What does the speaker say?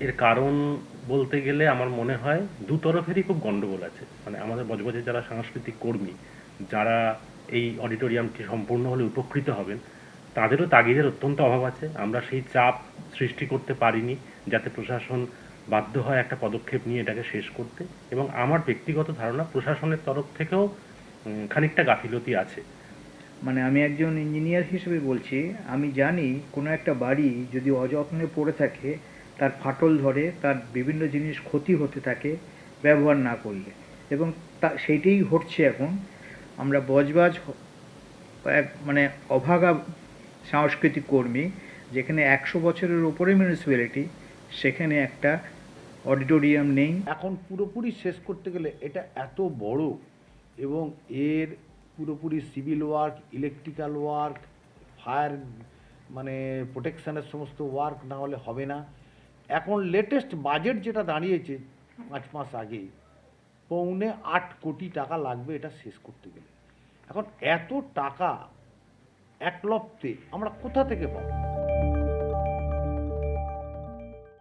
এর কারণ বলতে গেলে আমার মনে হয় দুতরফেরই খুব গন্ডগোল আছে। মানে আমাদের বজবজে যারা সাংস্কৃতিক কর্মী, যারা এই অডিটোরিয়ামটি সম্পূর্ণ হলে উপকৃত হবেন, তাদেরও তাগিদের অত্যন্ত অভাব আছে। আমরা সেই চাপ সৃষ্টি করতে পারিনি যাতে প্রশাসন বাধ্য হয় একটা পদক্ষেপ নিয়ে এটাকে শেষ করতে, এবং আমার ব্যক্তিগত ধারণা প্রশাসনের তরফ থেকেও খানিকটা গাফিলতি আছে। মানে আমি একজন ইঞ্জিনিয়ার হিসেবে বলছি, আমি জানি কোনো একটা বাড়ি যদি অযত্নে পড়ে থাকে, তার ফাটল ধরে, তার বিভিন্ন জিনিস ক্ষতি হতে থাকে ব্যবহার না করলে। এবং সেইটাই ঘটছে এখন। আমরা বজবাজ মানে অভাগা সাংস্কৃতিক কর্মী, যেখানে 100 বছরের ওপরে মিউনিসিপ্যালিটি, সেখানে একটা অডিটোরিয়াম নেই। এখন পুরোপুরি শেষ করতে গেলে এটা এত বড়, এবং এর পুরোপুরি civil work, electrical work, fire মানে প্রোটেকশানের সমস্ত ওয়ার্ক না হলে হবে না। এখন লেটেস্ট বাজেট যেটা দাঁড়িয়েছে 5 মাস আগেই, 7.25 কোটি টাকা লাগবে এটা শেষ করতে গেলে। এখন এত টাকা এক লপ্তে আমরা কোথা থেকে পাবো?